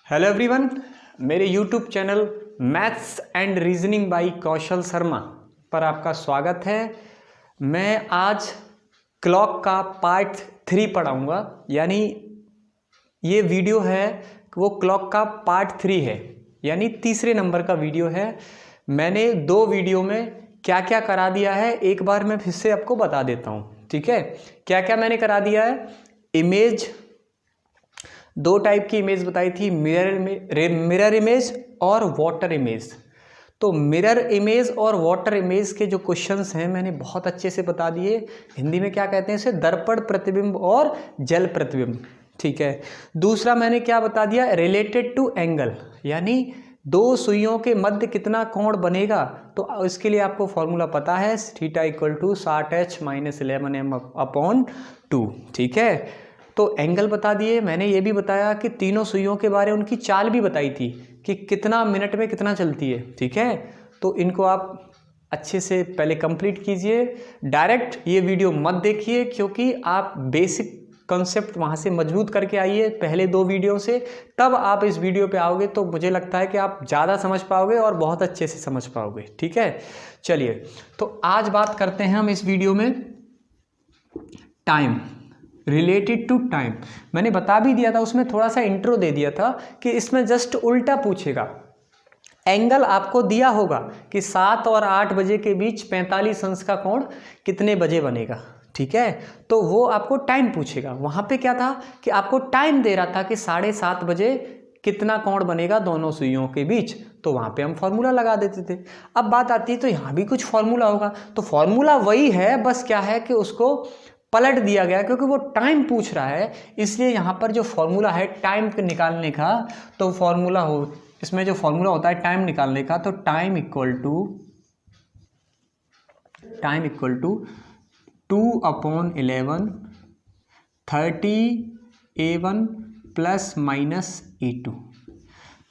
Hello everyone, मेरे YouTube channel maths and reasoning by Kaushal Sharma पर आपका स्वागत है। मैं आज क्लॉक का पार्ट 3 पढ़ाऊँगा, यानी ये वीडियो है वो क्लॉक का पार्ट 3 है, यानी तीसरे नंबर का वीडियो है। मैंने 2 वीडियो में क्या क्या करा दिया है एक बार मैं फिर से आपको बता देता हूँ, ठीक है। क्या क्या मैंने करा दिया है। इमेज, 2 टाइप की इमेज बताई थी, मिरर इमेज और वाटर इमेज। तो मिरर इमेज और वाटर इमेज के जो क्वेश्चंस हैं मैंने बहुत अच्छे से बता दिए। हिंदी में क्या कहते हैं इसे, दर्पण प्रतिबिंब और जल प्रतिबिंब, ठीक है। दूसरा मैंने क्या बता दिया, रिलेटेड टू एंगल, यानी 2 सुइयों के मध्य कितना कोण बनेगा। तो इसके लिए आपको फॉर्मूला पता है, theta equal to 60h - 11m/2, ठीक है। तो एंगल बता दिए। मैंने ये भी बताया कि तीनों सुइयों के बारे में उनकी चाल भी बताई थी कि कितना मिनट में कितना चलती है, ठीक है। तो इनको आप अच्छे से पहले कंप्लीट कीजिए, डायरेक्ट ये वीडियो मत देखिए, क्योंकि आप बेसिक कॉन्सेप्ट वहाँ से मजबूत करके आइए पहले 2 वीडियो से, तब आप इस वीडियो पे आओगे तो मुझे लगता है कि आप ज़्यादा समझ पाओगे और बहुत अच्छे से समझ पाओगे, ठीक है। चलिए, तो आज बात करते हैं हम इस वीडियो में टाइम, रिलेटेड टू टाइम। मैंने बता भी दिया था, उसमें थोड़ा सा इंट्रो दे दिया था कि इसमें जस्ट उल्टा पूछेगा। एंगल आपको दिया होगा कि 7 और 8 बजे के बीच 45 अंश का कोण कितने बजे बनेगा, ठीक है। तो वो आपको टाइम पूछेगा। वहाँ पे क्या था कि आपको टाइम दे रहा था कि 7:30 बजे कितना कोण बनेगा दोनों सुइयों के बीच, तो वहाँ पे हम फॉर्मूला लगा देते थे। अब बात आती है तो यहाँ भी कुछ फॉर्मूला होगा, तो फॉर्मूला वही है, बस क्या है कि उसको पलट दिया गया, क्योंकि वो टाइम पूछ रहा है, इसलिए यहाँ पर जो फॉर्मूला है टाइम के निकालने का, तो फॉर्मूला हो इसमें जो फॉर्मूला होता है टाइम निकालने का, तो time equal to 2/11 30A1 ± A2,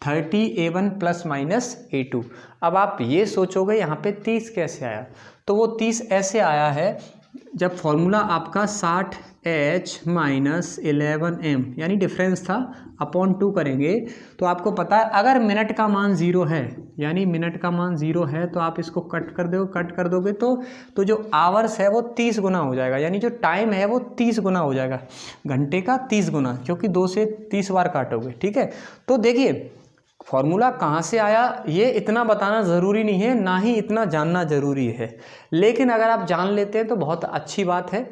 30A1 ± A2। अब आप ये सोचोगे यहाँ पे 30 कैसे आया, तो वो 30 ऐसे आया है जब फॉर्मूला आपका 60h - 11m यानी डिफरेंस था अपॉन 2 करेंगे, तो आपको पता है अगर मिनट का मान 0 है, यानी मिनट का मान 0 है, तो आप इसको कट कर दोगे तो जो आवर्स है वो 30 गुना हो जाएगा, यानी जो टाइम है वो 30 गुना हो जाएगा, घंटे का 30 गुना, क्योंकि 2 से 30 बार काटोगे, ठीक है। तो देखिए फॉर्मूला कहाँ से आया ये इतना बताना ज़रूरी नहीं है, ना ही इतना जानना ज़रूरी है, लेकिन अगर आप जान लेते हैं तो बहुत अच्छी बात है।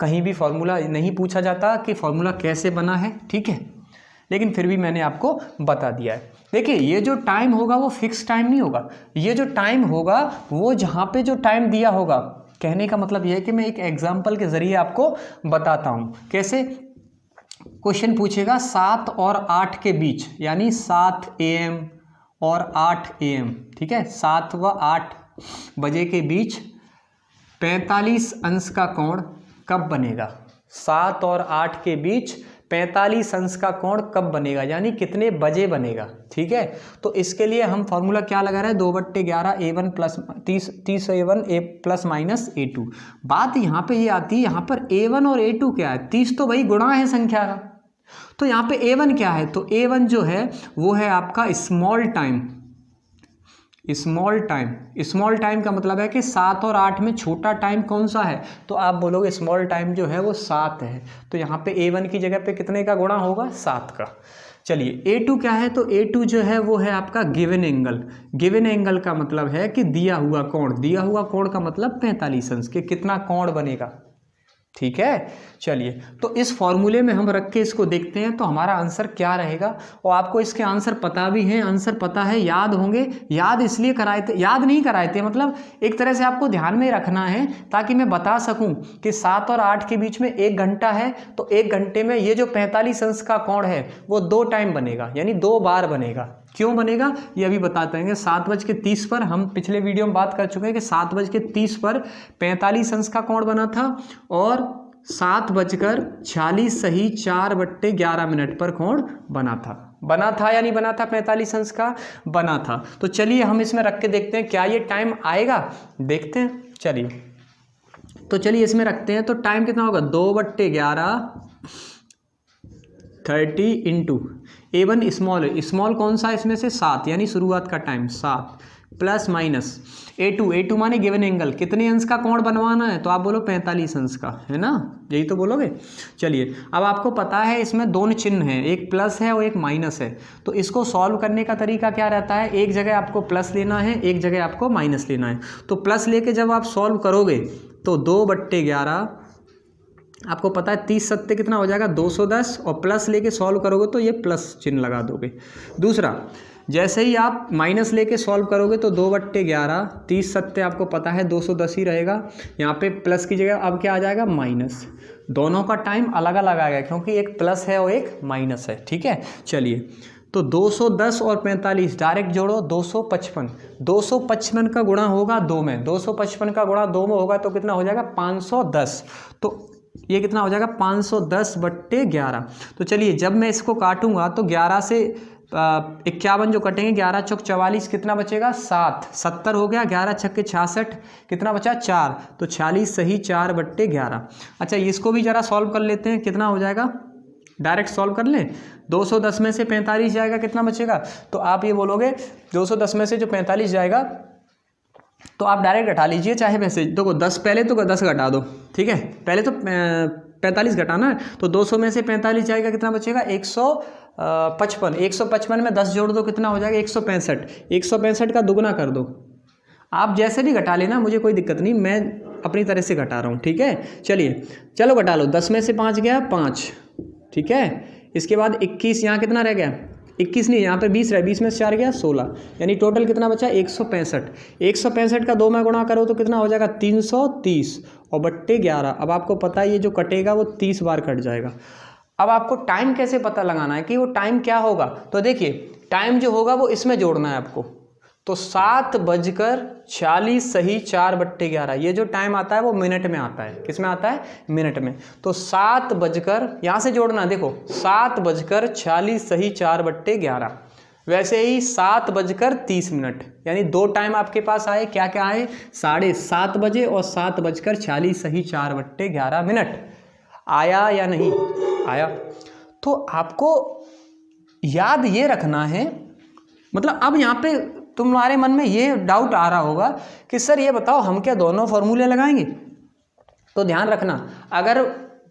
कहीं भी फॉर्मूला नहीं पूछा जाता कि फॉर्मूला कैसे बना है, ठीक है, लेकिन फिर भी मैंने आपको बता दिया है। देखिए ये जो टाइम होगा वो फिक्स टाइम नहीं होगा, ये जो टाइम होगा वो जहाँ पे जो टाइम दिया होगा, कहने का मतलब यह है कि मैं एक एग्जाम्पल के ज़रिए आपको बताता हूँ कैसे। क्वेश्चन पूछेगा 7 और 8 के बीच, यानी 7 AM और 8 AM, ठीक है, 7 व 8 बजे के बीच 45 अंश का कोण कब बनेगा। 7 और 8 के बीच 45 अंश का कोण कब बनेगा, यानी कितने बजे बनेगा, ठीक है। तो इसके लिए हम फॉर्मूला क्या लगा रहे हैं, 2/11 A1 प्लस 30 A1 ± A2। बात यहाँ पे ये आती है, यहाँ पर A1 और A2 क्या है, 30 तो भाई गुणा है संख्या का, तो यहाँ पे A1 क्या है, तो A1 जो है वो है आपका स्मॉल टाइम। स्मॉल टाइम का मतलब है कि 7 और 8 में छोटा टाइम कौन सा है, तो आप बोलोगे स्मॉल टाइम जो है वो 7 है, तो यहाँ पे A1 की जगह पे कितने का गुणा होगा, 7 का। चलिए A2 क्या है, तो A2 जो है वो है आपका गिवन एंगल। गिवन एंगल का मतलब है कि दिया हुआ कोण का मतलब 45 अंश के कितना कोण बनेगा, ठीक है। चलिए, तो इस फॉर्मूले में हम रख के इसको देखते हैं तो हमारा आंसर क्या रहेगा, और आपको इसके आंसर पता भी हैं, आंसर पता है, याद होंगे। याद इसलिए कराए थे, याद नहीं कराए थे, मतलब एक तरह से आपको ध्यान में रखना है ताकि मैं बता सकूं कि 7 और 8 के बीच में 1 घंटा है, तो 1 घंटे में ये जो 45 अंश का कोण है वो 2 टाइम बनेगा, यानी 2 बार बनेगा। क्यों बनेगा ये अभी बताते हैं। 7:30 पर, हम पिछले वीडियो में बात कर चुके हैं कि 7:30 पर 45 अंश का कोण बना था, और 7:46 सही 4/11 पर कोण बना था या नहीं बना था, 45 अंश का बना था। तो चलिए हम इसमें रख के देखते हैं क्या ये टाइम आएगा, देखते हैं। चलिए, तो चलिए इसमें रखते हैं, तो टाइम कितना होगा, 2/11 30 इंटू A1 स्मॉल कौन सा इसमें से 7 यानी शुरुआत का टाइम 7 प्लस माइनस A2 माने गिवन एंगल, कितने अंश का कोण बनवाना है, तो आप बोलो 45 अंश का, है ना, यही तो बोलोगे। चलिए अब आपको पता है इसमें दोनों चिन्ह हैं, एक प्लस है और एक माइनस है, तो इसको सॉल्व करने का तरीका क्या रहता है, एक जगह आपको प्लस लेना है, एक जगह आपको माइनस लेना है। तो प्लस लेके जब आप सॉल्व करोगे तो 2/11 आपको पता है 30 सत्ते कितना हो जाएगा 210, और प्लस लेके सॉल्व करोगे तो ये प्लस चिन्ह लगा दोगे। दूसरा, जैसे ही आप माइनस लेके सॉल्व करोगे तो 2/11 30 सत्ते आपको पता है 210 ही रहेगा, यहाँ पे प्लस की जगह अब क्या आ जाएगा माइनस। दोनों का टाइम अलग अलग आ गया क्योंकि एक प्लस है और एक माइनस है, ठीक है। चलिए तो 210 और 45 डायरेक्ट जोड़ो 255, 255 का गुणा होगा 2 में, 255 का गुणा 2 में होगा तो कितना हो जाएगा 510, तो ये कितना हो जाएगा 510/11। तो चलिए जब मैं इसको काटूंगा तो 11 से 51 जो कटेंगे, 11 चौक 44, कितना बचेगा 7, 70 हो गया, 11 छक्के 66, कितना बचा 4, तो 46 सही 4/11। अच्छा इसको भी जरा सॉल्व कर लेते हैं, कितना हो जाएगा, डायरेक्ट सॉल्व कर लें। 210 में से 45 जाएगा, कितना बचेगा, तो आप ये बोलोगे 210 में से जो 45 जाएगा तो आप डायरेक्ट घटा लीजिए, चाहे वैसे देखो 10 पहले तो 10 घटा दो, ठीक है, पहले तो 45 घटाना है, तो 200 में से 45 जाएगा, कितना बचेगा 155, 155 में 10 जोड़ दो, कितना हो जाएगा 165, 165 का दुगना कर दो। आप जैसे भी घटा लेना, मुझे कोई दिक्कत नहीं, मैं अपनी तरह से घटा रहा हूँ, ठीक है। चलिए चलो घटा लो, 10 में से 5 गया 5, ठीक है। इसके बाद 21, यहाँ कितना रह गया 21 नहीं, यहाँ पे 20 रहा, 20 में से 4 गया 16, यानी टोटल कितना बचा 165, 165 का 2 में गुणा करो तो कितना हो जाएगा 330 और /11। अब आपको पता है ये जो कटेगा वो 30 बार कट जाएगा। अब आपको टाइम कैसे पता लगाना है कि वो टाइम क्या होगा, तो देखिए टाइम जो होगा वो इसमें जोड़ना है आपको, तो 7:40 सही 4/11, ये जो टाइम आता है वो मिनट में आता है, किस में आता है मिनट में, तो 7 बजकर यहाँ से जोड़ना, देखो 7:40 सही 4/11, वैसे ही 7:30, यानी 2 टाइम आपके पास आए, क्या क्या आए 7:30 बजे और 7:40 सही 4/11 आया या नहीं आया। तो आपको याद ये रखना है, मतलब अब यहाँ पे तुम्हारे मन में ये डाउट आ रहा होगा कि सर ये बताओ हम क्या दोनों फॉर्मूले लगाएंगे, तो ध्यान रखना अगर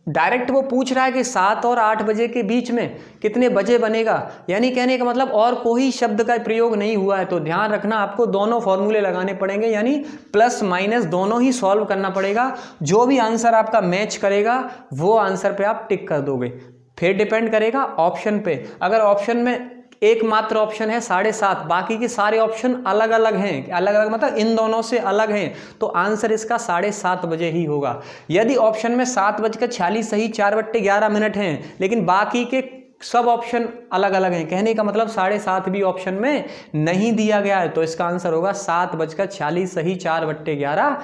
डायरेक्ट वो पूछ रहा है कि 7 और 8 बजे के बीच में कितने बजे बनेगा, यानी कहने का मतलब और कोई शब्द का प्रयोग नहीं हुआ है, तो ध्यान रखना आपको दोनों फॉर्मूले लगाने पड़ेंगे, यानी प्लस माइनस दोनों ही सॉल्व करना पड़ेगा। जो भी आंसर आपका मैच करेगा वो आंसर पे आप टिक कर दोगे, फिर डिपेंड करेगा ऑप्शन पे। अगर ऑप्शन में एकमात्र ऑप्शन है 7:30, बाकी के सारे ऑप्शन अलग अलग हैं, अलग अलग मतलब इन दोनों से अलग हैं, तो आंसर इसका 7:30 बजे ही होगा। यदि ऑप्शन में 7:46 सही 4/11 हैं, लेकिन बाकी के सब ऑप्शन अलग अलग हैं, कहने का मतलब 7:30 भी ऑप्शन में नहीं दिया गया है, तो इसका आंसर होगा 7:46 सही 4/11।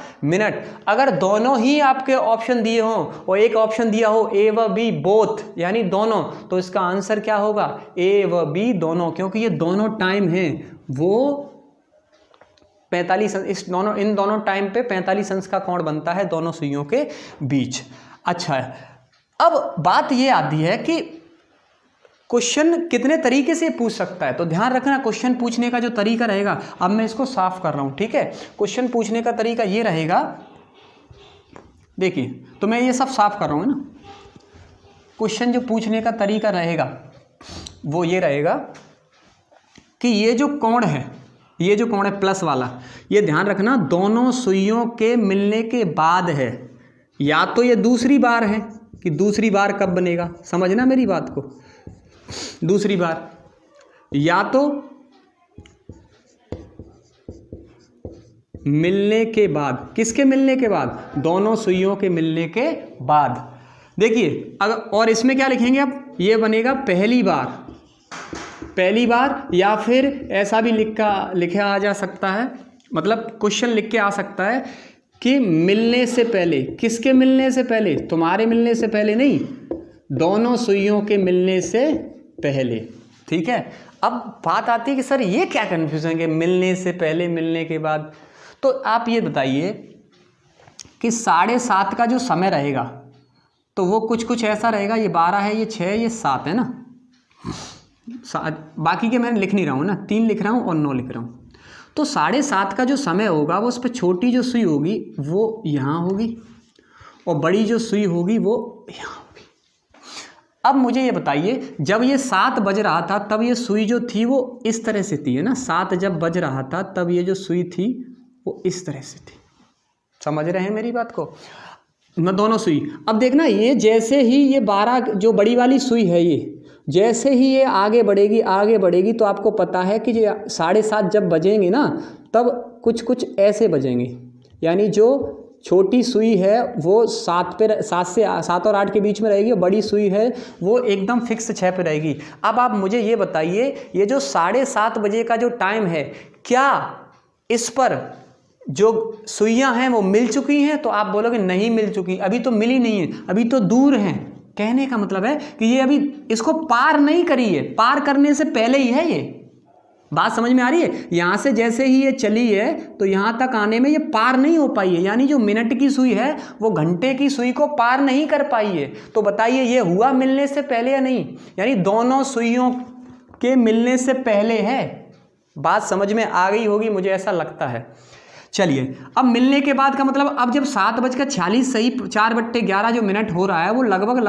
अगर दोनों ही आपके ऑप्शन दिए हों और एक ऑप्शन दिया हो ए व बी बोथ यानी दोनों, तो इसका आंसर क्या होगा ए व बी दोनों, क्योंकि ये दोनों टाइम हैं वो 45, इन दोनों टाइम पे 45 अंश का कोण बनता है दोनों सुइयों के बीच। अच्छा है, अब बात ये आती है कि क्वेश्चन कितने तरीके से पूछ सकता है, तो ध्यान रखना क्वेश्चन पूछने का जो तरीका रहेगा, अब मैं इसको साफ कर रहा हूं, ठीक है। क्वेश्चन पूछने का तरीका ये रहेगा, देखिए तो मैं ये सब साफ कर रहा हूं ना। क्वेश्चन जो पूछने का तरीका रहेगा वो ये रहेगा कि ये जो कोण है, ये जो कोण है प्लस वाला, ये ध्यान रखना दोनों सुइयों के मिलने के बाद है, या तो ये दूसरी बार है कि दूसरी बार कब बनेगा, समझना मेरी बात को, दूसरी बार, या तो मिलने के बाद, किसके मिलने के बाद, दोनों सुइयों के मिलने के बाद। देखिए अगर और इसमें क्या लिखेंगे, अब ये बनेगा पहली बार, या फिर ऐसा भी लिखा आ जा सकता है, मतलब क्वेश्चन लिख के आ सकता है कि मिलने से पहले, किसके मिलने से पहले, तुम्हारे मिलने से पहले नहीं, दोनों सुइयों के मिलने से पहले, ठीक है। अब बात आती है कि सर ये क्या कन्फ्यूजन है, मिलने से पहले मिलने के बाद, तो आप ये बताइए कि 7:30 का जो समय रहेगा तो वो कुछ ऐसा रहेगा, ये 12 है, ये 6 है, ये 7 है ना, बाकी के मैंने लिख नहीं रहा हूँ ना, 3 लिख रहा हूँ और 9 लिख रहा हूँ। तो 7:30 का जो समय होगा वो उस पर छोटी जो सुई होगी वो यहाँ होगी और बड़ी जो सुई होगी वो यहाँ होगी। अब मुझे ये बताइए, जब ये 7 बज रहा था तब ये सुई जो थी वो इस तरह से थी, है ना। 7 जब बज रहा था तब ये जो सुई थी वो इस तरह से थी। समझ रहे हैं मेरी बात को ना, दोनों सुई। अब देखना, ये जैसे ही ये 12 जो बड़ी वाली सुई है, ये जैसे ही ये आगे बढ़ेगी तो आपको पता है कि ये 7:30 जब बजेंगे ना तब कुछ ऐसे बजेंगे। यानी जो छोटी सुई है वो 7 और 8 के बीच में रहेगी और बड़ी सुई है वो एकदम फिक्स 6 पे रहेगी। अब आप मुझे ये बताइए, ये जो 7:30 बजे का जो टाइम है, क्या इस पर जो सुइयां हैं वो मिल चुकी हैं? तो आप बोलोगे नहीं मिल चुकी, अभी तो मिली नहीं है, अभी तो दूर हैं। कहने का मतलब है कि ये अभी इसको पार नहीं करी है, पार करने से पहले ही है। ये बात समझ में आ रही है? यहां से जैसे ही ये चली है तो यहां तक आने में ये पार नहीं हो पाई है। यानी जो मिनट की सुई है वो घंटे की सुई को पार नहीं कर पाई है। तो बताइए ये हुआ मिलने से पहले या नहीं? यानी दोनों सुइयों के मिलने से पहले है। बात समझ में आ गई होगी, मुझे ऐसा लगता है। चलिए, अब मिलने के बाद का मतलब, अब जब 7:46 सही 4/11 जो मिनट हो रहा है वो लगभग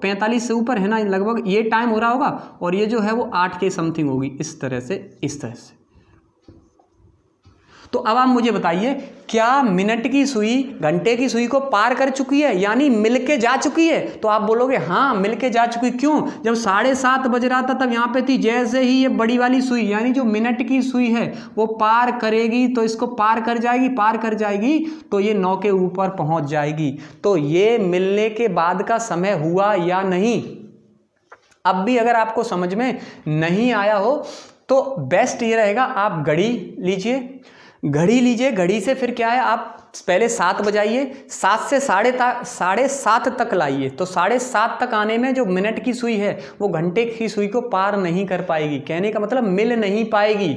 45 से ऊपर है ना, लगभग ये टाइम हो रहा होगा और ये जो है वो 8 के समथिंग होगी, इस तरह से। तो अब आप मुझे बताइए, क्या मिनट की सुई घंटे की सुई को पार कर चुकी है, यानी मिलके जा चुकी है? तो आप बोलोगे हाँ मिलके जा चुकी। क्यों? जब 7:30 बज रहा था तब यहाँ पे थी, जैसे ही ये बड़ी वाली सुई यानी जो मिनट की सुई है वो पार करेगी तो इसको पार कर जाएगी तो ये 9 के ऊपर पहुंच जाएगी। तो ये मिलने के बाद का समय हुआ या नहीं? अब भी अगर आपको समझ में नहीं आया हो तो बेस्ट ये रहेगा, आप घड़ी लीजिए। घड़ी से फिर क्या है, आप पहले 7 बजाइए, 7 से 7:30 तक लाइए। तो 7:30 तक आने में जो मिनट की सुई है वो घंटे की सुई को पार नहीं कर पाएगी। कहने का मतलब मिल नहीं पाएगी,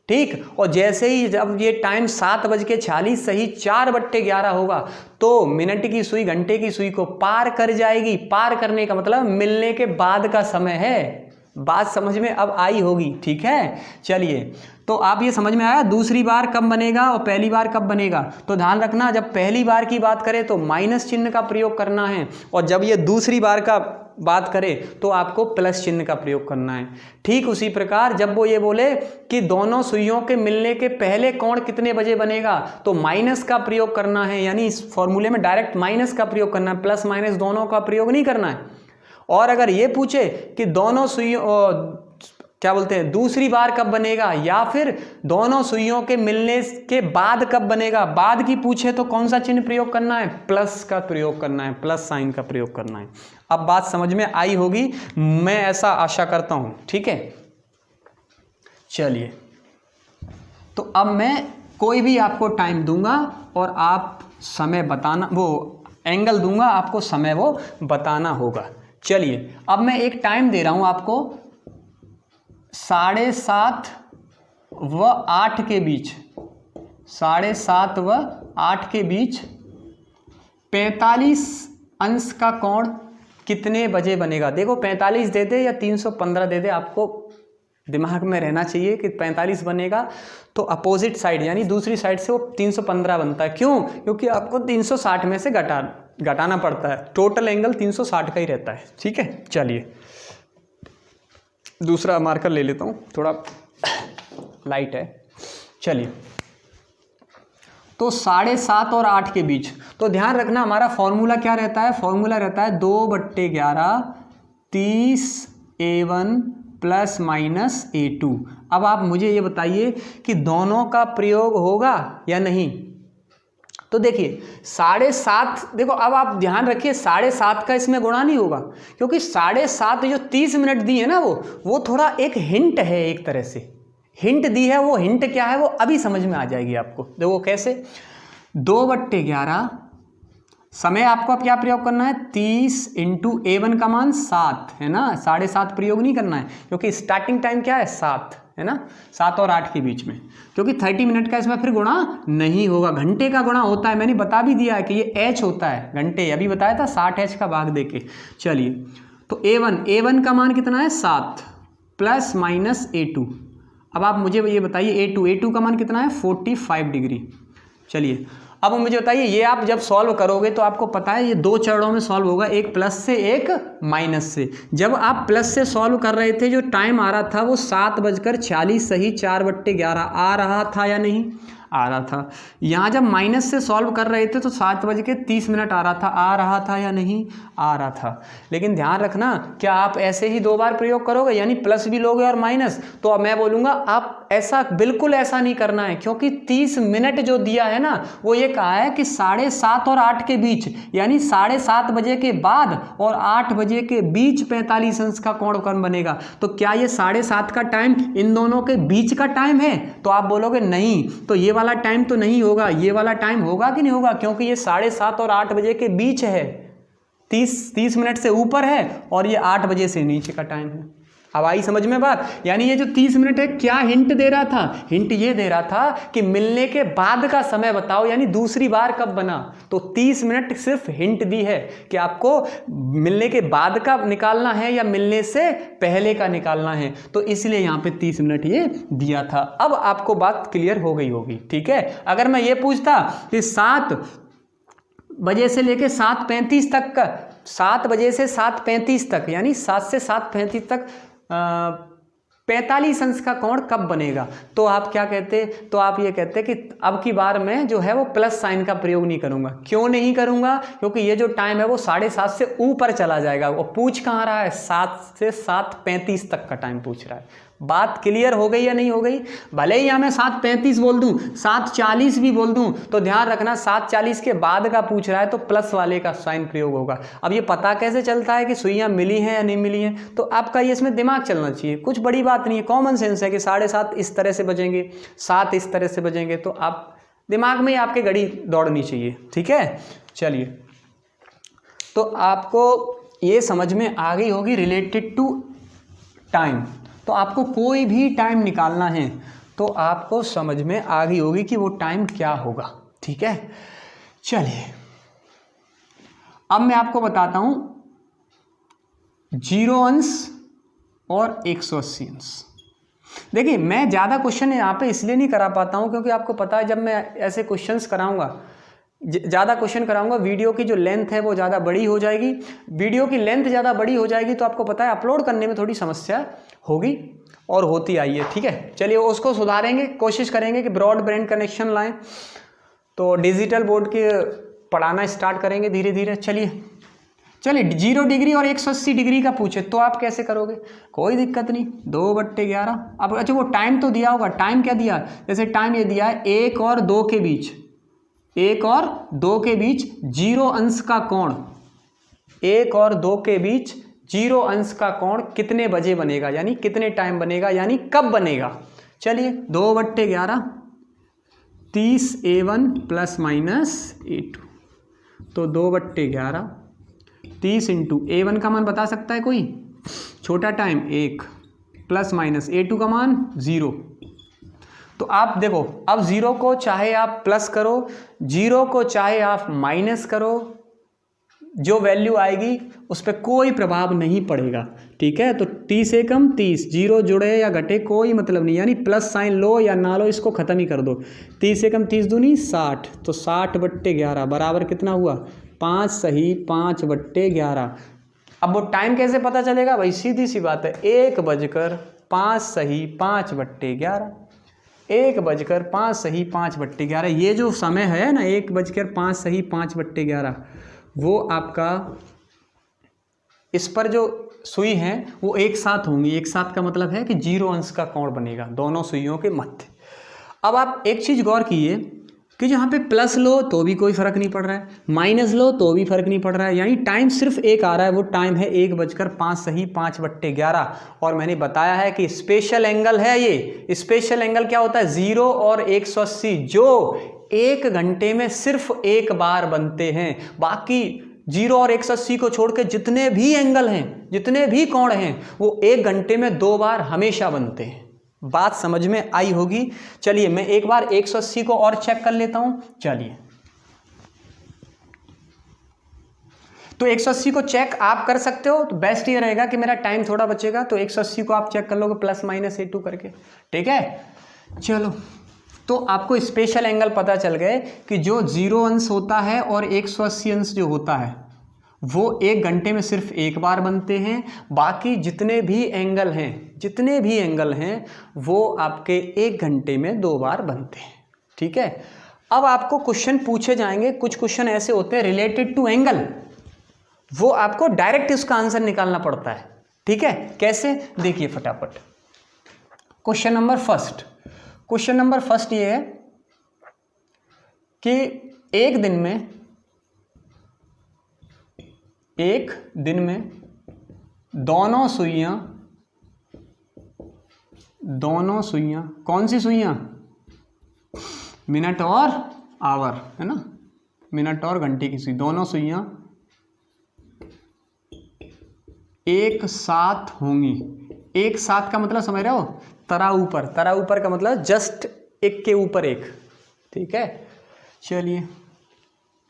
ठीक। और जैसे ही जब ये टाइम 7:46 सही 4/11 होगा तो मिनट की सुई घंटे की सुई को पार कर जाएगी। पार करने का मतलब मिलने के बाद का समय है। बात समझ में अब आई होगी, ठीक है। चलिए, तो आप ये समझ में आया दूसरी बार कब बनेगा और पहली बार कब बनेगा? तो ध्यान रखना, जब पहली बार की बात करें तो माइनस चिन्ह का प्रयोग करना है और जब ये दूसरी बार का बात करें तो आपको प्लस चिन्ह का प्रयोग करना है। ठीक उसी प्रकार जब वो ये बोले कि दोनों सुइयों के मिलने के पहले कोण कितने बजे बनेगा तो माइनस का प्रयोग करना है। यानी इस फॉर्मूले में डायरेक्ट माइनस का प्रयोग करना है, प्लस माइनस दोनों का प्रयोग नहीं करना है। और अगर ये पूछे कि दोनों सुइयों दूसरी बार कब बनेगा या फिर दोनों सुइयों के मिलने के बाद कब बनेगा, बाद की पूछे तो कौन सा चिन्ह प्रयोग करना है? प्लस का प्रयोग करना है, प्लस साइन का प्रयोग करना है। अब बात समझ में आई होगी, मैं ऐसा आशा करता हूं, ठीक है। चलिए, तो अब मैं कोई भी आपको टाइम दूंगा और आप समय बताना, वो एंगल दूंगा आपको, समय वो बताना होगा। चलिए, अब मैं एक टाइम दे रहा हूं आपको 7:30 व 8 के बीच, 7:30 व 8 के बीच 45 अंश का कोण कितने बजे बनेगा? देखो 45 दे दे या 315 दे दे, आपको दिमाग में रहना चाहिए कि 45 बनेगा तो अपोजिट साइड यानी दूसरी साइड से वो 315 बनता है। क्यों? क्योंकि आपको 360 में से घटाना पड़ता है। टोटल एंगल 360 का ही रहता है, ठीक है। चलिए, दूसरा मार्कर ले लेता हूं, थोड़ा लाइट है। चलिए, तो 7:30 और 8 के बीच, तो ध्यान रखना हमारा फॉर्मूला क्या रहता है? फॉर्मूला रहता है 2/11 30A1 प्लस माइनस A2। अब आप मुझे ये बताइए कि दोनों का प्रयोग होगा या नहीं? तो देखिए 7:30, देखो अब आप ध्यान रखिए 7:30 का इसमें गुणा नहीं होगा, क्योंकि 7:30 जो 30 मिनट दी है ना वो थोड़ा एक हिंट है, एक तरह से हिंट दी है। वो हिंट क्या है वो अभी समझ में आ जाएगी आपको। देखो कैसे, 2/11 समय आपको अब क्या प्रयोग करना है? 30 × A1 का मान 7 है ना, 7:30 प्रयोग नहीं करना है क्योंकि स्टार्टिंग टाइम क्या है? 7 है ना, 7 और 8 के बीच में, क्योंकि 30 मिनट का इसमें फिर गुणा नहीं होगा। घंटे का गुणा होता है, मैंने बता भी दिया है कि ये h होता है घंटे, अभी बताया था 60h का भाग देके। चलिए, तो A1 का मान कितना है? 7 प्लस माइनस A2। अब आप मुझे ये बताइए A2 का मान कितना है 45 डिग्री। चलिए अब मुझे बताइए, ये आप जब सॉल्व करोगे तो आपको पता है ये दो चरणों में सॉल्व होगा, एक प्लस से एक माइनस से। जब आप प्लस से सॉल्व कर रहे थे जो टाइम आ रहा था वो 7:46 सही 4/11 आ रहा था या नहीं आ रहा था। यहाँ जब माइनस से सॉल्व कर रहे थे तो 7:30 आ रहा था या नहीं आ रहा था। लेकिन ध्यान रखना, क्या आप ऐसे ही 2 बार प्रयोग करोगे यानी प्लस भी लोगे और माइनस, तो अब मैं बोलूँगा आप ऐसा बिल्कुल ऐसा नहीं करना है, क्योंकि 30 मिनट जो दिया है ना वो ये कहा है कि 7:30 और 8 के बीच, यानी 7:30 बजे के बाद और 8 बजे के बीच 45 अंश का कोण बनेगा। तो क्या ये 7:30 का टाइम इन दोनों के बीच का टाइम है? तो आप बोलोगे नहीं, तो ये वाला टाइम तो नहीं होगा, ये वाला टाइम होगा कि नहीं होगा, क्योंकि ये 7:30 और 8 बजे के बीच है, 30 मिनट से ऊपर है और ये 8 बजे से नीचे का टाइम है। अब आई समझ में बात? यानी ये जो 30 मिनट है क्या हिंट दे रहा था? हिंट ये दे रहा था कि मिलने के बाद का समय बताओ, यानी दूसरी बार कब बना। तो 30 मिनट सिर्फ हिंट दी है कि आपको मिलने के बाद का निकालना है या मिलने से पहले का निकालना है, तो इसलिए यहाँ पे 30 मिनट ये दिया था। अब आपको बात क्लियर हो गई होगी, ठीक है। अगर मैं ये पूछता कि 7 बजे से लेके 7:35 तक का, 7 बजे से 7:35 तक, यानी 7 से 7:35 तक 45 अंश का कोण कब बनेगा, तो आप क्या कहते? तो आप ये कहते कि अब की बार मैं जो है वो प्लस साइन का प्रयोग नहीं करूंगा। क्यों नहीं करूंगा? क्योंकि ये जो टाइम है वो 7:30 से ऊपर चला जाएगा। वो पूछ कहाँ रहा है? 7 से 7:35 तक का टाइम पूछ रहा है। बात क्लियर हो गई या नहीं हो गई? भले ही यहाँ मैं 7:35 बोल दूं, 7:40 भी बोल दूं, तो ध्यान रखना 7:40 के बाद का पूछ रहा है तो प्लस वाले का साइन प्रयोग होगा। अब ये पता कैसे चलता है कि सुइयां मिली हैं या नहीं मिली हैं? तो आपका ये इसमें दिमाग चलना चाहिए, कुछ बड़ी बात नहीं है, कॉमन सेंस है कि 7:30 इस तरह से बजेंगे, 7 इस तरह से बजेंगे, तो आप दिमाग में आपके घड़ी दौड़नी चाहिए, ठीक है। चलिए, तो आपको ये समझ में आ गई होगी रिलेटेड टू टाइम। तो आपको कोई भी टाइम निकालना है तो आपको समझ में आ गई होगी कि वो टाइम क्या होगा, ठीक है। चलिए अब मैं आपको बताता हूं 0 अंश और 180 अंश। देखिए मैं ज़्यादा क्वेश्चन यहाँ पे इसलिए नहीं करा पाता हूँ क्योंकि आपको पता है जब मैं ऐसे क्वेश्चंस कराऊंगा, ज़्यादा क्वेश्चन कराऊंगा, वीडियो की जो लेंथ है वो ज़्यादा बड़ी हो जाएगी। वीडियो की लेंथ ज़्यादा बड़ी हो जाएगी तो आपको पता है अपलोड करने में थोड़ी समस्या होगी और होती आई है, ठीक है। चलिए उसको सुधारेंगे, कोशिश करेंगे कि ब्रॉडबैंड कनेक्शन लाएं, तो डिजिटल बोर्ड के पढ़ाना स्टार्ट करेंगे धीरे धीरे। चलिए 0 डिग्री और 180 डिग्री का पूछे तो आप कैसे करोगे? कोई दिक्कत नहीं, 2/11। अब अच्छा वो टाइम तो दिया होगा, टाइम क्या दिया? जैसे टाइम ये दिया है 1 और 2 के बीच, 1 और 2 के बीच 0 अंश का कोण, 1 और 2 के बीच 0 अंश का कोण कितने बजे बनेगा, यानी कितने टाइम बनेगा, यानी कब बनेगा। चलिए 2/11 30 A1 + -A2, तो 2/11 30 इंटू A1 का मान बता सकता है कोई? छोटा टाइम 1 ± A2 का मान 0। तो आप देखो अब 0 को चाहे आप प्लस करो, 0 को चाहे आप माइनस करो, जो वैल्यू आएगी उस पर कोई प्रभाव नहीं पड़ेगा, ठीक है। तो 30 से कम 30, 0 जुड़े या घटे कोई मतलब नहीं, यानी प्लस साइन लो या ना लो इसको ख़त्म ही कर दो। 30 से कम 30 दूनी 60, तो 60/11 बराबर कितना हुआ? 5 सही 5/11। अब वो टाइम कैसे पता चलेगा भाई? सीधी सी बात है, 1:05 सही 5/11, 1:05 सही 5/11। ये जो समय है ना 1:05 सही 5/11, वो आपका इस पर जो सुई हैं वो एक साथ होंगी। एक साथ का मतलब है कि 0 अंश का कोण बनेगा दोनों सुइयों के मध्य। अब आप एक चीज़ गौर कीजिए कि जहाँ पे प्लस लो तो भी कोई फ़र्क नहीं पड़ रहा है, माइनस लो तो भी फ़र्क नहीं पड़ रहा है, यानी टाइम सिर्फ एक आ रहा है, वो टाइम है 1:05 सही 5/11। और मैंने बताया है कि स्पेशल एंगल है ये। स्पेशल एंगल क्या होता है? 0 और 180 जो 1 घंटे में सिर्फ एक बार बनते हैं। बाकी 0 और 180 को छोड़ के जितने भी एंगल हैं, जितने भी कोण हैं, वो 1 घंटे में 2 बार हमेशा बनते हैं। बात समझ में आई होगी। चलिए मैं एक बार 180 को और चेक कर लेता हूं। चलिए तो 180 को चेक आप कर सकते हो, तो बेस्ट ये रहेगा कि मेरा टाइम थोड़ा बचेगा, तो 180 को आप चेक कर लोगे ±A2 करके, ठीक है। चलो, तो आपको स्पेशल एंगल पता चल गए कि जो 0 अंश होता है और 180 अंश जो होता है वो 1 घंटे में सिर्फ एक बार बनते हैं, बाकी जितने भी एंगल हैं वो आपके 1 घंटे में 2 बार बनते हैं, ठीक है। अब आपको क्वेश्चन पूछे जाएंगे, कुछ क्वेश्चन ऐसे होते हैं रिलेटेड टू एंगल, वो आपको डायरेक्ट उसका आंसर निकालना पड़ता है, ठीक है। कैसे, देखिए फटाफट। क्वेश्चन नंबर फर्स्ट ये है कि एक दिन में दोनों सुइयां कौन सी सुइयां, मिनट और आवर, है ना, मिनट और घंटे की सुई, दोनों सुइयां एक साथ होंगी। एक साथ का मतलब समझ रहे हो, तरा ऊपर का मतलब जस्ट एक के ऊपर एक, ठीक है। चलिए,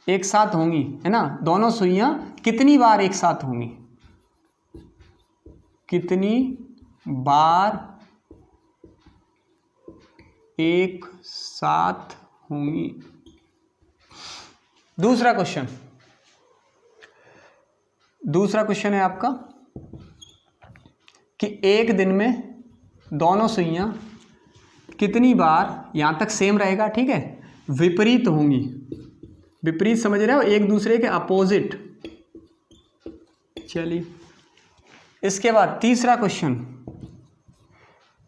एक साथ होंगी, है ना, दोनों सुइयां कितनी बार एक साथ होंगी, कितनी बार एक साथ होंगी। दूसरा क्वेश्चन है आपका कि एक दिन में दोनों सुइयां कितनी बार, यहां तक सेम रहेगा, ठीक है, विपरीत होंगी। विपरीत समझ रहे हो, एक दूसरे के अपोजिट। चलिए, इसके बाद तीसरा क्वेश्चन,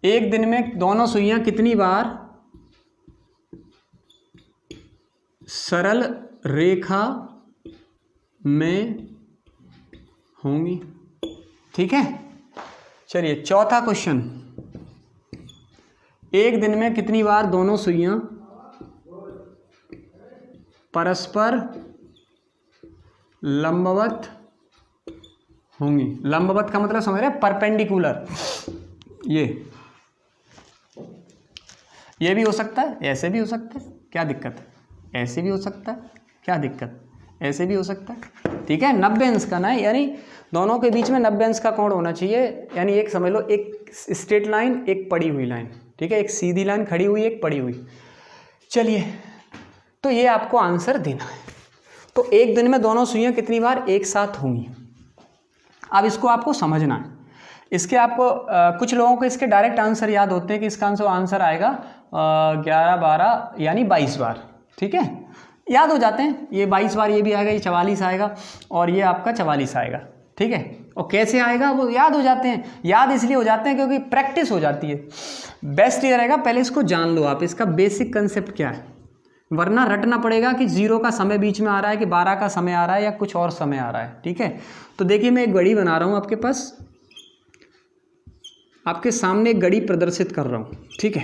एक दिन में दोनों सुइयां कितनी बार सरल रेखा में होंगी, ठीक है। चलिए, चौथा क्वेश्चन, एक दिन में कितनी बार दोनों सुइयां परस्पर लंबवत होंगी। लंबवत का मतलब समझ रहे हैं, परपेंडिकुलर। ये भी हो सकता है, ऐसे भी हो सकता है, क्या दिक्कत है, ऐसे भी हो सकता है, क्या दिक्कत, ऐसे भी हो सकता है, ठीक है। 90 अंश का ना, यानी दोनों के बीच में 90 अंश का कोण होना चाहिए, यानी एक समझ लो, एक स्ट्रेट लाइन, एक पड़ी हुई लाइन, ठीक है, एक सीधी लाइन खड़ी हुई, एक पड़ी हुई। चलिए, तो ये आपको आंसर देना है। तो एक दिन में दोनों सुइयां कितनी बार एक साथ होंगी, अब इसको आपको समझना है। इसके आपको कुछ लोगों को इसके डायरेक्ट आंसर याद होते हैं कि इसका आंसर आएगा 11, 12 यानी 22 बार, ठीक है, याद हो जाते हैं। ये 22 बार ये भी आएगा, ये 44 आएगा और ये आपका 44 आएगा, ठीक है। और कैसे आएगा वो याद हो जाते हैं, याद इसलिए हो जाते हैं क्योंकि प्रैक्टिस हो जाती है। बेस्ट ये रहेगा, पहले इसको जान लो आप, इसका बेसिक कंसेप्ट क्या है, वरना रटना पड़ेगा कि 0 का समय बीच में आ रहा है कि 12 का समय आ रहा है या कुछ और समय आ रहा है, ठीक है। तो देखिए, मैं एक घड़ी बना रहा हूँ आपके पास, आपके सामने एक घड़ी प्रदर्शित कर रहा हूँ, ठीक है।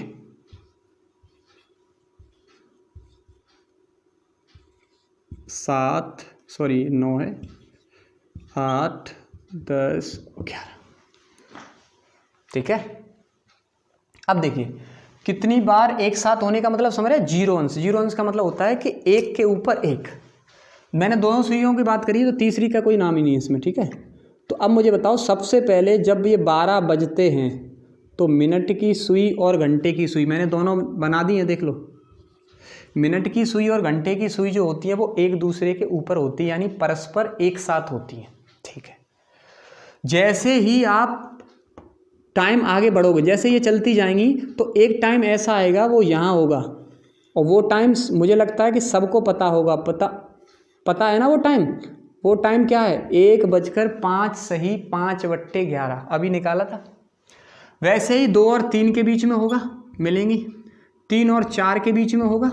9 है, 8, 10, 11, ठीक है। अब देखिए, कितनी बार एक साथ होने का मतलब समझ रहे हैं, 0 अंश। 0 अंश का मतलब होता है कि एक के ऊपर एक। मैंने दोनों सुइयों की बात करी, तो तीसरी का कोई नाम ही नहीं है इसमें, ठीक है। तो अब मुझे बताओ, सबसे पहले जब ये 12 बजते हैं तो मिनट की सुई और घंटे की सुई मैंने दोनों बना दी हैं, देख लो। मिनट की सुई और घंटे की सुई जो होती है वो एक दूसरे के ऊपर होती है, यानी परस्पर एक साथ होती है, ठीक है। जैसे ही आप टाइम आगे बढ़ोगे, जैसे ये चलती जाएंगी, तो एक टाइम ऐसा आएगा वो यहाँ होगा, और वो टाइम मुझे लगता है कि सबको पता होगा, पता है ना वो टाइम क्या है, 1:05 सही 5/11 अभी निकाला था। वैसे ही 2 और 3 के बीच में होगा, मिलेंगी। 3 और 4 के बीच में होगा,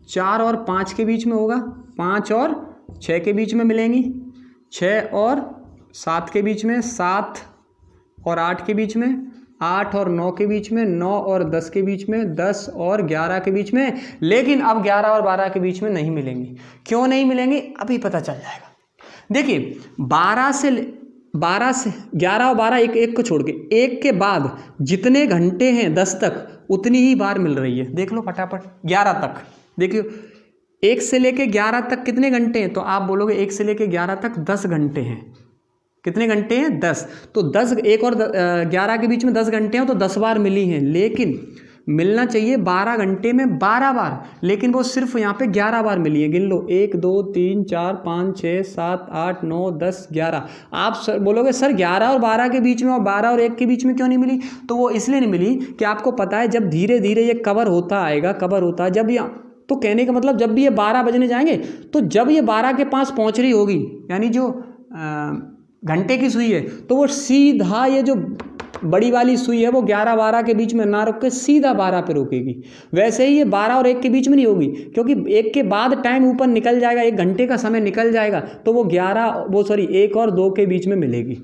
4 और 5 के बीच में होगा, 5 और 6 के बीच में मिलेंगी, 6 और 7 के बीच में, 7 और 8 के बीच में, 8 और 9 के बीच में, 9 और 10 के बीच में, 10 और 11 के बीच में। लेकिन अब 11 और 12 के बीच में नहीं मिलेंगी। क्यों नहीं मिलेंगी, अभी पता चल जाएगा। देखिए, 11 से 11 और 12, एक को छोड़ के, एक के बाद जितने घंटे हैं 10 तक, उतनी ही बार मिल रही है। देख लो फटाफट, 11 तक देखियो, 1 से लेके 11 तक कितने घंटे हैं? तो आप बोलोगे 1 से लेके 11 तक 10 घंटे हैं। कितने घंटे हैं? 10। तो 10 1 और 11 के बीच में 10 घंटे हैं, तो 10 बार मिली हैं, लेकिन मिलना चाहिए 12 घंटे में 12 बार, लेकिन वो सिर्फ यहाँ पे 11 बार मिली है। गिन लो, 1 2 3 4 5 6 7 8 9 10 11। आप बोलोगे सर 11 और 12 के बीच में और 12 और 1 के बीच में क्यों नहीं मिली? तो वो इसलिए नहीं मिली कि आपको पता है जब धीरे धीरे ये कवर होता आएगा, कवर होता है, जब ये, तो कहने का मतलब जब भी ये 12 बजने जाएंगे, तो जब ये 12 के पास पहुँच रही होगी, यानी जो घंटे की सुई है, तो वो सीधा ये जो बड़ी वाली सुई है वो 11-12 के बीच में ना रुक के सीधा 12 पे रुकेगी। वैसे ही ये 12 और 1 के बीच में नहीं होगी, क्योंकि 1 के बाद टाइम ऊपर निकल जाएगा, 1 घंटे का समय निकल जाएगा, तो वो 1 और 2 के बीच में मिलेगी।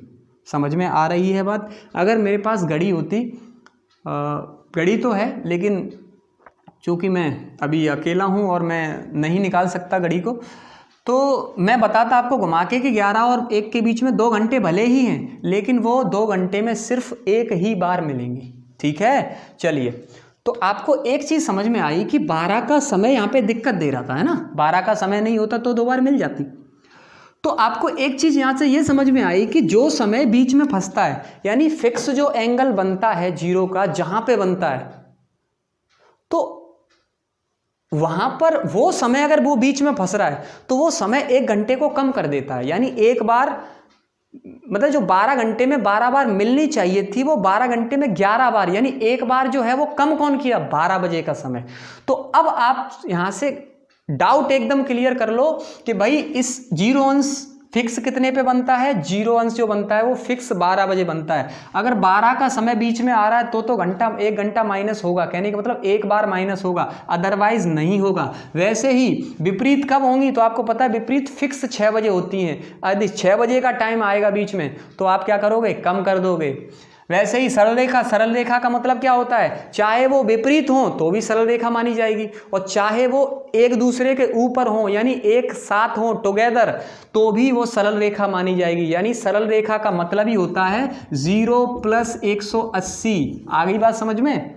समझ में आ रही है बात? अगर मेरे पास घड़ी होती, घड़ी तो है लेकिन चूँकि मैं अभी अकेला हूँ और मैं नहीं निकाल सकता घड़ी को, तो मैं बताता आपको घुमा के कि 11 और 1 के बीच में 2 घंटे भले ही हैं, लेकिन वो 2 घंटे में सिर्फ 1 ही बार मिलेंगी। ठीक है, चलिए। तो आपको एक चीज़ समझ में आई कि 12 का समय यहाँ पे दिक्कत दे रहा था, है ना? 12 का समय नहीं होता तो 2 बार मिल जाती। तो आपको एक चीज़ यहाँ से ये समझ में आई कि जो समय बीच में फंसता है, यानी फिक्स जो एंगल बनता है जीरो का, जहाँ पे बनता है, तो वहां पर वो समय अगर वो बीच में फंस रहा है तो वो समय 1 घंटे को कम कर देता है। यानी एक बार, मतलब जो 12 घंटे में 12 बार मिलनी चाहिए थी, वो 12 घंटे में 11 बार, यानी एक बार जो है वो कम कौन किया? 12 बजे का समय। तो अब आप यहां से डाउट एकदम क्लियर कर लो कि भाई इस 0 अंश फिक्स कितने पे बनता है? 0 अंश जो बनता है वो फिक्स 12 बजे बनता है। अगर 12 का समय बीच में आ रहा है तो घंटा, 1 घंटा माइनस होगा, कहने का मतलब 1 बार माइनस होगा, अदरवाइज नहीं होगा। वैसे ही विपरीत कब होंगी? तो आपको पता है विपरीत फिक्स 6 बजे होती हैं। यदि 6 बजे का टाइम आएगा बीच में तो आप क्या करोगे? कम कर दोगे। वैसे ही सरल रेखा, सरल रेखा का मतलब क्या होता है? चाहे वो विपरीत हो तो भी सरल रेखा मानी जाएगी, और चाहे वो एक दूसरे के ऊपर हो, यानी एक साथ हो, टुगेदर, तो भी वो सरल रेखा मानी जाएगी। यानी सरल रेखा का मतलब ही होता है 0 + 180। आ गई बात समझ में?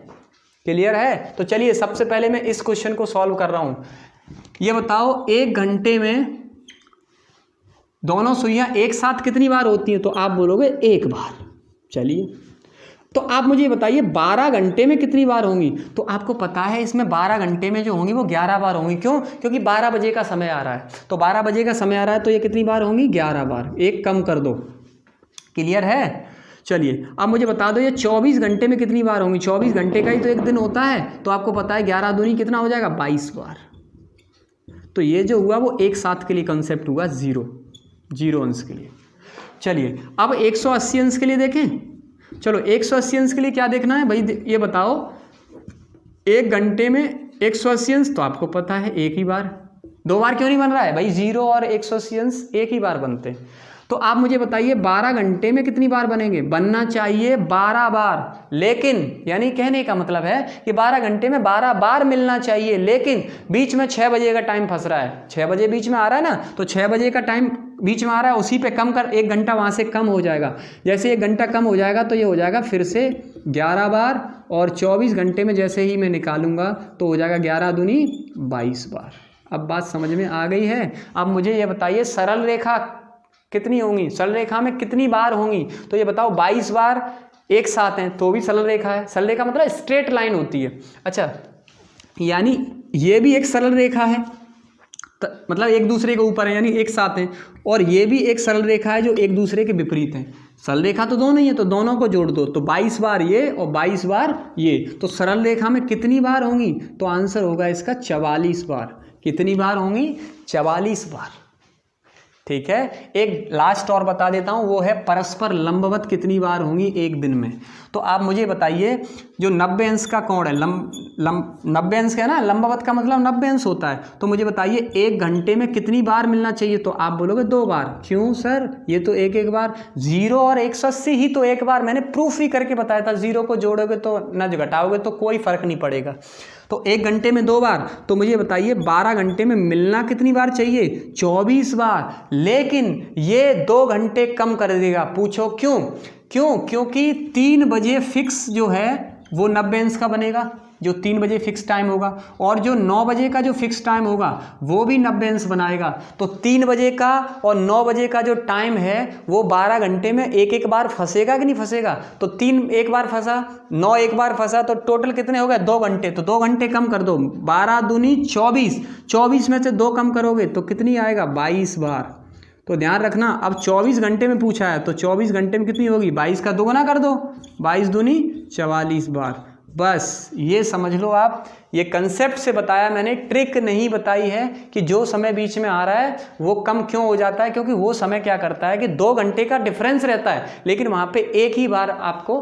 क्लियर है? तो चलिए सबसे पहले मैं इस क्वेश्चन को सॉल्व कर रहा हूं। ये बताओ 1 घंटे में दोनों सुइयां एक साथ कितनी बार होती हैं? तो आप बोलोगे 1 बार। चलिए, तो आप मुझे बताइए 12 घंटे में कितनी बार होंगी? तो आपको पता है इसमें 12 घंटे में जो होंगी वो 11 बार होंगी। क्यों? क्योंकि 12 बजे का समय आ रहा है, तो 12 बजे का समय आ रहा है तो ये कितनी बार होंगी? 11 बार। 1 कम कर दो। क्लियर है? चलिए, अब मुझे बता दो ये 24 घंटे में कितनी बार होंगी? 24 घंटे का ही तो एक दिन होता है, तो आपको पता है 11 दूनी कितना हो जाएगा? 22 बार। तो ये जो हुआ वो एक साथ के लिए कंसेप्ट हुआ, 0 अंश के लिए। चलिए, अब 180 अंश के लिए देखें। चलो 180 अंश के लिए क्या देखना है भाई? ये बताओ 1 घंटे में 180 अंश, तो आपको पता है 1 ही बार। 2 बार क्यों नहीं बन रहा है भाई? 0 और 180 अंश 1 ही बार बनते हैं। तो आप मुझे बताइए 12 घंटे में कितनी बार बनेंगे? बनना चाहिए 12 बार, लेकिन यानी कहने का मतलब है कि 12 घंटे में 12 बार मिलना चाहिए, लेकिन बीच में 6 बजे का टाइम फंस रहा है। 6 बजे बीच में आ रहा है ना, तो 6 बजे का टाइम बीच में आ रहा है, उसी पे कम कर, 1 घंटा वहाँ से कम हो जाएगा। जैसे 1 घंटा कम हो जाएगा तो ये हो जाएगा फिर से 11 बार, और 24 घंटे में जैसे ही मैं निकालूंगा तो हो जाएगा 11 दूनी 22 बार। अब बात समझ में आ गई है? अब मुझे ये बताइए सरल रेखा कितनी होंगी? सरल रेखा में कितनी बार होंगी? तो ये बताओ 22 बार एक साथ हैं तो भी सरल रेखा है। सरल रेखा मतलब स्ट्रेट लाइन होती है। अच्छा, यानी ये भी एक सरल रेखा है, मतलब एक दूसरे के ऊपर है, यानी एक साथ हैं, और ये भी एक सरल रेखा है जो एक दूसरे के विपरीत है। सरल रेखा तो दोनों ही है, तो दोनों को जोड़ दो, तो 22 बार ये और 22 बार ये। तो सरल रेखा में कितनी बार होंगी? तो आंसर होगा इसका 44 बार। कितनी बार होंगी? 44 बार। ठीक है, एक लास्ट और बता देता हूं, वो है परस्पर लंबवत कितनी बार होंगी एक दिन में। तो आप मुझे बताइए जो 90 अंश का कोण है, 90 अंश है ना, लंबवत का मतलब 90 अंश होता है, तो मुझे बताइए 1 घंटे में कितनी बार मिलना चाहिए? तो आप बोलोगे 2 बार। क्यों सर? ये तो एक बार। 0 और 180 ही तो 1 बार, मैंने प्रूफ ही करके बताया था। 0 को जोड़ोगे तो न घटाओगे तो कोई फर्क नहीं पड़ेगा। तो 1 घंटे में 2 बार, तो मुझे बताइए 12 घंटे में मिलना कितनी बार चाहिए? 24 बार। लेकिन ये 2 घंटे कम कर देगा। पूछो क्यों? क्योंकि 3 बजे फिक्स जो है वो 90 अंश का बनेगा। जो 3 बजे फिक्स टाइम होगा, और जो 9 बजे का जो फिक्स टाइम होगा वो भी 90 अंश बनाएगा। तो 3 बजे का और 9 बजे का जो टाइम है वो 12 घंटे में एक एक बार फंसेगा कि नहीं फंसेगा? तो 3 एक बार फंसा, 9 एक बार फंसा, तो टोटल कितने हो गए? 2 घंटे। तो 2 घंटे कम कर दो, 12 दूनी 24, 24 में से 2 कम करोगे तो कितनी आएगा? 22 बार। तो ध्यान रखना, अब 24 घंटे में पूछा है तो 24 घंटे में कितनी होगी? 22 का दोगुना कर दो, 22 दूनी 44 बार। बस ये समझ लो आप, ये कंसेप्ट से बताया मैंने, ट्रिक नहीं बताई है कि जो समय बीच में आ रहा है वो कम क्यों हो जाता है, क्योंकि वो समय क्या करता है कि 2 घंटे का डिफरेंस रहता है, लेकिन वहाँ पे एक ही बार आपको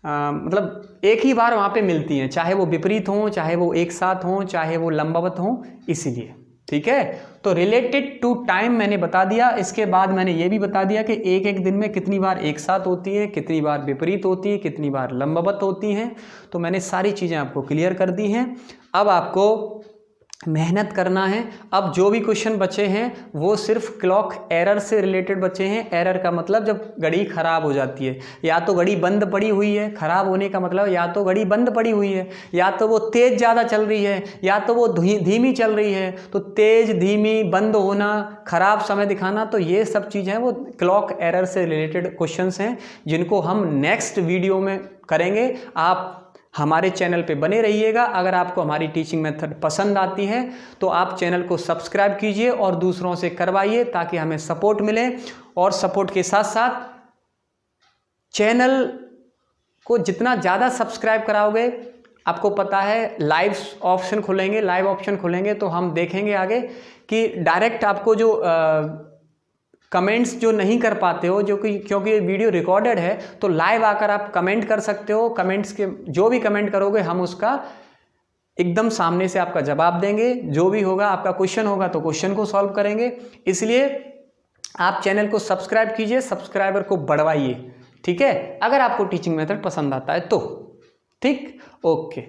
मतलब एक ही बार वहाँ पे मिलती हैं, चाहे वो विपरीत हों, चाहे वो एक साथ हों, चाहे वो लंबवत हों, इसीलिए। ठीक है, तो रिलेटेड टू टाइम मैंने बता दिया। इसके बाद मैंने ये भी बता दिया कि एक एक दिन में कितनी बार एक साथ होती है, कितनी बार विपरीत होती है, कितनी बार लंबवत होती हैं। तो मैंने सारी चीज़ें आपको क्लियर कर दी हैं। अब आपको मेहनत करना है। अब जो भी क्वेश्चन बचे हैं वो सिर्फ क्लॉक एरर से रिलेटेड बचे हैं। एरर का मतलब जब घड़ी ख़राब हो जाती है, या तो घड़ी बंद पड़ी हुई है, ख़राब होने का मतलब या तो घड़ी बंद पड़ी हुई है, या तो वो तेज़ ज़्यादा चल रही है, या तो वो धीमी चल रही है। तो तेज़, धीमी, बंद होना, ख़राब समय दिखाना, तो ये सब चीज़ें वो क्लॉक एरर से रिलेटेड क्वेश्चंस हैं, जिनको हम नेक्स्ट वीडियो में करेंगे। आप हमारे चैनल पे बने रहिएगा। अगर आपको हमारी टीचिंग मेथड पसंद आती है तो आप चैनल को सब्सक्राइब कीजिए और दूसरों से करवाइए, ताकि हमें सपोर्ट मिले। और सपोर्ट के साथ साथ चैनल को जितना ज़्यादा सब्सक्राइब कराओगे, आपको पता है लाइव ऑप्शन खुलेंगे, लाइव ऑप्शन खुलेंगे तो हम देखेंगे आगे कि डायरेक्ट आपको जो कमेंट्स जो नहीं कर पाते हो, जो कि क्योंकि ये वीडियो रिकॉर्डेड है, तो लाइव आकर आप कमेंट कर सकते हो। कमेंट्स के जो भी कमेंट करोगे हम उसका एकदम सामने से आपका जवाब देंगे। जो भी होगा, आपका क्वेश्चन होगा तो क्वेश्चन को सॉल्व करेंगे। इसलिए आप चैनल को सब्सक्राइब कीजिए, सब्सक्राइबर को बढ़वाइए। ठीक है, अगर आपको टीचिंग मेथड पसंद आता है तो। ठीक, ओके।